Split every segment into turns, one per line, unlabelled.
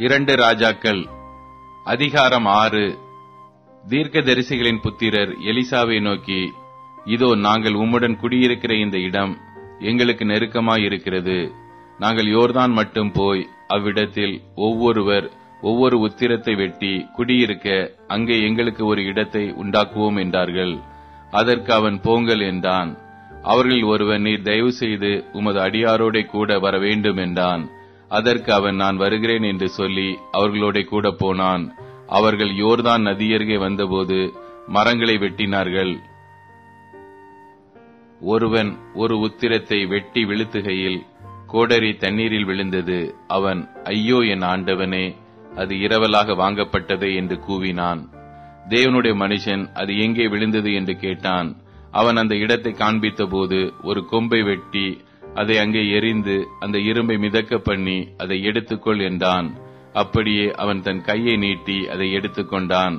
இரண்டு ராஜாக்கள் அதிகாரம் 6. தீர்க்கதரிசிகளின் புத்திரர் எலிசாவை நோக்கி, இதோ நாங்கள் உம்முடன் குடியிருக்கிற இந்த இடம் எங்களுக்கு நெருக்கமாயிருக்கிறது. நாங்கள் யோர்தான் மட்டும் போய் அவ்விடத்தில் ஒவ்வொருவர் ஒவ்வொரு உத்திரத்தை வெட்டி குடியிருக்க அங்கே எங்களுக்கு ஒரு இடத்தை உண்டாக்குவோம் என்றார்கள். அதற்கு அவன், போங்கள் என்றான். அவர்களில் ஒருவன், நீர் தயவு செய்து உமது அடியாரோட கூட வர வேண்டும் என்றான். அதற்கு அவன், நான் வருகிறேன் என்று சொல்லி அவர்களோட கூட போனான். அவர்கள் யோர்தான் நதியருகே வந்தபோது மரங்களை வெட்டினார்கள். ஒருவன் ஒரு உத்திரத்தை வெட்டி விழுத்துகையில் கோடரி தண்ணீரில் விழுந்தது. அவன், ஐயோ என் ஆண்டவனே, அது இரவலாக வாங்கப்பட்டதே என்று கூவினான். தேவனுடைய மனுஷன் அது எங்கே விழுந்தது என்று கேட்டான். அவன் அந்த இடத்தை காண்பித்த போது, ஒரு கொம்பை வெட்டி அதை அங்கே எறிந்து அந்த இரும்பை மிதக்க பண்ணி அதை எடுத்துக்கொள் என்றான். அப்படியே அவன் தன் கையை நீட்டி அதை எடுத்துக்கொண்டான்.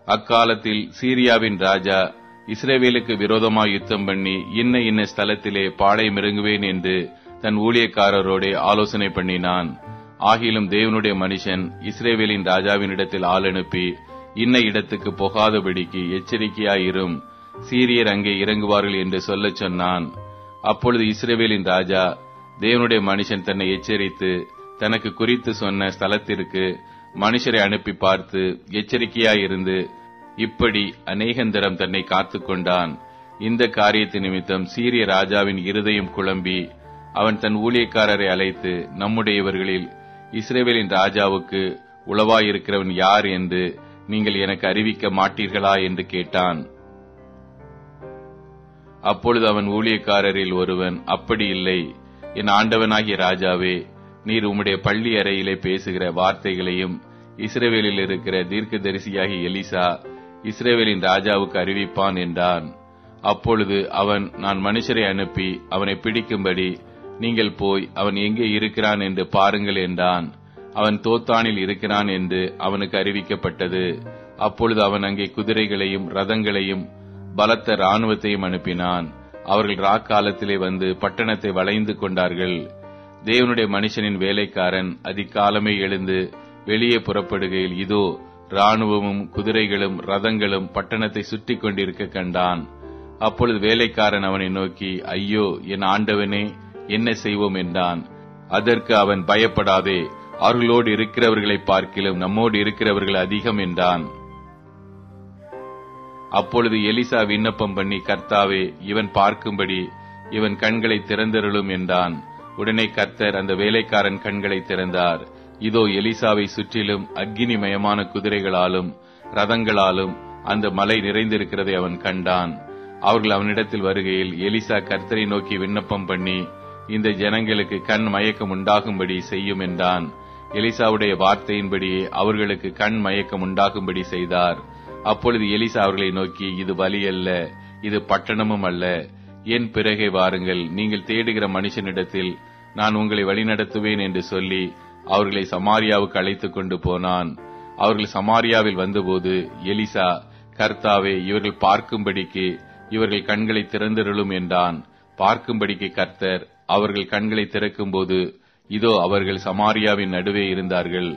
அக்காலத்தில் சீரியாவின் ராஜா இஸ்ரவேலுக்கு விரோதமாய் யுத்தம் பண்ணி இன்ன ஸ்தலத்திலே பாளையம் இறங்குவேன் என்று தன் ஊழியக்காரரோட ஆலோசனை பண்ணினான். ஆகிலும் தேவனுடைய மனுஷன் இஸ்ரவேலின் ராஜாவினிடத்தில் ஆள் அனுப்பி, இன்ன இடத்துக்கு போகாதபடிக்கு எச்சரிக்கையாயிரும், சீரியர் அங்கே இறங்குவார்கள் என்று சொல்லச் சொன்னான். அப்பொழுது இஸ்ரவேலின் ராஜா தேவனுடைய மனுஷன் தன்னை எச்சரித்து தனக்கு குறித்து சொன்ன ஸ்தலத்திற்கு மனுஷரை அனுப்பி பார்த்து எச்சரிக்கையாயிருந்து இப்படி அநேகந்தரம் தன்னை காத்து கொண்டான். இந்த காரியத்து நிமித்தம் சீரிய ராஜாவின் இருதயம் குழம்பி அவன் தன் ஊழியக்காரரை அழைத்து, நம்முடையவர்களில் இஸ்ரவேலின் ராஜாவுக்கு உளவாயிருக்கிறவன் யார் என்று நீங்கள் எனக்கு அறிவிக்க மாட்டீர்களா என்று கேட்டான். அப்பொழுது அவன் ஊழியக்காரரில் ஒருவன், அப்படி இல்லை, என் ஆண்டவனாகிய ராஜாவே, நீர் உம்முடைய பள்ளி அறையிலே பேசுகிற வார்த்தைகளையும் இஸ்ரவேலில் இருக்கிற தீர்க்கதரிசியாகிய எலிசா இஸ்ரவேலின் ராஜாவுக்கு அறிவிப்பான் என்றான். அப்பொழுது அவன், நான் மனுஷரை அனுப்பி அவனை பிடிக்கும்படி நீங்கள் போய் அவன் எங்கே இருக்கிறான் என்று பாருங்கள் என்றான். அவன் தோத்தானில் இருக்கிறான் என்று அவனுக்கு அறிவிக்கப்பட்டது. அப்பொழுது அவன் அங்கே குதிரைகளையும் ரதங்களையும் பலத்த இராணுவத்தையும் அனுப்பினான். அவர்கள் ராக்காலத்திலே வந்து பட்டணத்தை வளைந்து கொண்டார்கள். தேவனுடைய மனுஷனின் வேலைக்காரன் அதிகாலமே எழுந்து வெளியே புறப்படுகையில், இதோ இராணுவமும் குதிரைகளும் ரதங்களும் பட்டணத்தை சுற்றி கொண்டிருக்க கண்டான். அப்பொழுது வேலைக்காரன் அவனை நோக்கி, ஐயோ என் ஆண்டவனே, என்ன செய்வோம் என்றான். அதற்கு அவன், பயப்படாதே, அவர்களோடு இருக்கிறவர்களை பார்க்கிலும் நம்மோடு இருக்கிறவர்கள் அதிகம் என்றான். அப்பொழுது எலிசா விண்ணப்பம் பண்ணி, கர்த்தாவே, இவன் பார்க்கும்படி இவன் கண்களை திறந்தருளும் என்றான். உடனே கர்த்தர் அந்த வேலைக்காரன் கண்களை திறந்தார். இதோ எலிசாவை சுற்றிலும் அக்கினிமயமான குதிரைகளாலும் ரதங்களாலும் அந்த மலை நிறைந்திருக்கிறதை அவன் கண்டான். அவர்கள் அவனிடத்தில் வருகையில் எலிசா கர்த்தரை நோக்கி விண்ணப்பம் பண்ணி, இந்த ஜனங்களுக்கு கண் மயக்கம் உண்டாகும்படி செய்யும் என்றான். எலிசாவுடைய வார்த்தையின்படியே அவர்களுக்கு கண் மயக்கம் உண்டாகும்படி செய்தார். அப்பொழுது எலிசா அவர்களை நோக்கி, இது வழி அல்ல, இது பட்டணமும் அல்ல. என் பிறகே வாருங்கள், நீங்கள் தேடுகிற மனுஷனிடத்தில் நான் உங்களை வழிநடத்துவேன் என்று சொல்லி அவர்களை சமாரியாவுக்கு அழைத்துக் கொண்டு போனான். அவர்கள் சமாரியாவில் வந்தபோது எலிசா, கர்த்தாவே, இவர்கள் பார்க்கும்படிக்கு இவர்கள் கண்களை திறந்தருளும் என்றான். பார்க்கும்படிக்கு கர்த்தர் அவர்கள் கண்களை திறக்கும் போது, இதோ அவர்கள் சமாரியாவின் நடுவே இருந்தார்கள்.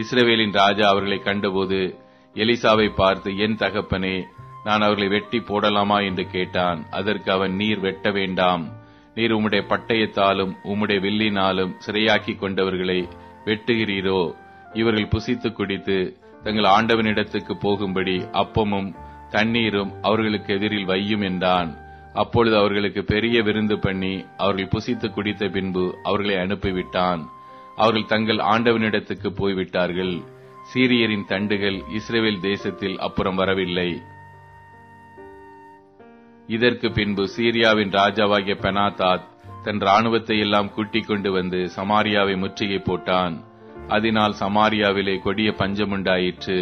இஸ்ரவேலின் ராஜா அவர்களை கண்டபோது எலிசாவை பார்த்து, என் தகப்பனே, நான் அவர்களை வெட்டி போடலாமா என்று கேட்டான். அதற்கு அவன், நீர் வெட்ட வேண்டாம். நீர் உம்முடைய பட்டயத்தாலும் உம்முடைய வில்லினாலும் சிறையாக்கி கொண்டவர்களை வெட்டுகிறீரோ? இவர்கள் புசித்து குடித்து தங்கள் ஆண்டவனிடத்துக்கு போகும்படி அப்பமும் தண்ணீரும் அவர்களுக்கு எதிரில் வையும் என்றான். அப்பொழுது அவர்களுக்கு பெரிய விருந்து பண்ணி அவர்கள் புசித்து குடித்த பின்பு அவர்களை அனுப்பிவிட்டான். அவர்கள் தங்கள் ஆண்டவனிடத்துக்கு போய்விட்டார்கள். சீரியரின் தண்டுகள் இஸ்ரவேல் தேசத்தில் அப்புறம் வரவில்லை. இதற்கு பின்பு சீரியாவின் ராஜாவாகிய பெனாதாத் தன் இராணுவத்தை எல்லாம் கூட்டிக் கொண்டு வந்து சமாரியாவை முற்றுகை போட்டான். அதனால் சமாரியாவிலே கொடிய பஞ்சமுண்டாயிற்று.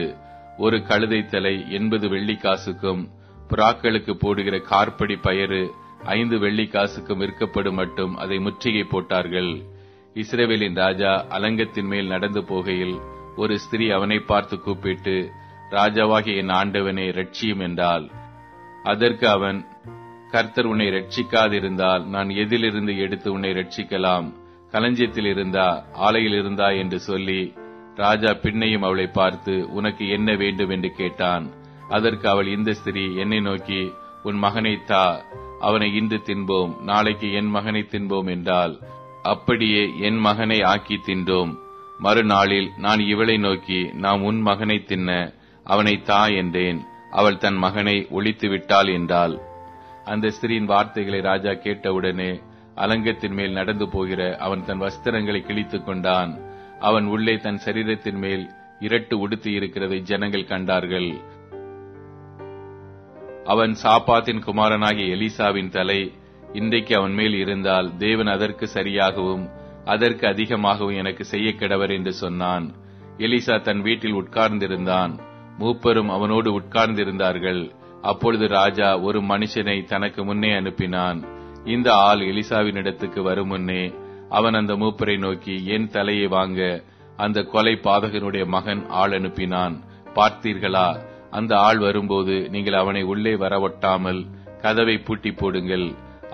ஒரு கழுதை தலை 80 வெள்ளிக்காசுக்கும் புறாக்களுக்கு போடுகிற கார்படி பயறு 5 வெள்ளிக்காசுக்கும் விற்கப்படும் மட்டும் அதை முற்றுகை போட்டார்கள். இஸ்ரவேலின் ராஜா அலங்கத்தின் மேல் நடந்து போகையில் ஒரு ஸ்திரீ அவனை பார்த்து கூப்பிட்டு, ராஜாவாகிய என் ஆண்டவனை ரட்சியும் என்றாள். அதற்கு அவன், கர்த்தர் உன்னை ரட்சிக்காதிருந்தால் நான் எதிலிருந்து எடுத்து உன்னை ரட்சிக்கலாம்? களஞ்சியத்தில் இருந்தா ஆலையில் இருந்தா என்று சொல்லி, ராஜா பின்னையும் அவளை பார்த்து, உனக்கு என்ன வேண்டும் என்று கேட்டான். அதற்கு அவள், இந்த ஸ்திரீ என்னை நோக்கி, உன் மகனை தா, அவனை இன்று தின்போம், நாளைக்கு என் மகனை தின்போம் என்றாள். அப்படியே என் மகனை ஆக்கி தின்றோம். மறுநாளில் நான் இவளை நோக்கி, நாம் உன் மகனை தின்ன அவனை தா என்றேன். அவள் தன் மகனை ஒழித்து விட்டாள் என்றாள். அந்த ஸ்திரீயின் வார்த்தைகளை ராஜா கேட்டவுடனே அலங்கத்தின் மேல் நடந்து போகிற அவன் தன் வஸ்திரங்களை கிழித்துக் கொண்டான். அவன் உள்ளே தன் சரீரத்தின் மேல் இரட்டு உடுத்தி இருக்கிறதை ஜனங்கள் கண்டார்கள். அவன் சாப்பாத்தின் குமாரனாகிய எலிசாவின் தலை இன்றைக்கு அவன் மேல் இருந்தால் தேவன் அதற்கு சரியாகவும் அதற்கு அதிகமாகவும் எனக்கு செய்ய கிடவர் என்று சொன்னான். எலிசா தன் வீட்டில் உட்கார்ந்திருந்தான். மூப்பரும் அவனோடு உட்கார்ந்திருந்தார்கள். அப்பொழுது ராஜா ஒரு மனுஷனை தனக்கு முன்னே அனுப்பினான். இந்த ஆள் எலிசாவினிடத்துக்கு வரும் முன்னே அவன் அந்த மூப்பரை நோக்கி, என் தலையை வாங்க அந்த கொலை பாதகனுடைய மகன் ஆள் அனுப்பினான், பார்த்தீர்களா? அந்த ஆள் வரும்போது நீங்கள் அவனை உள்ளே வரவொட்டாமல் கதவை பூட்டி போடுங்கள்.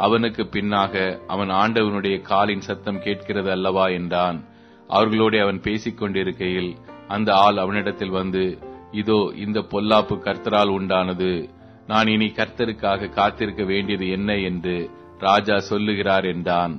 அவனுக்கு பின்னாக அவன் ஆண்டவனுடைய காலின் சத்தம் கேட்கிறது அல்லவா என்றான். அவர்களோடு அவன் பேசிக் கொண்டிருக்கையில் அந்த ஆள் அவனிடத்தில் வந்து, இதோ இந்த பொல்லாப்பு கர்த்தரால் உண்டானது. நான் இனி கர்த்தருக்காக காத்திருக்க வேண்டியது என்ன என்று ராஜா சொல்லுகிறார் என்றான்.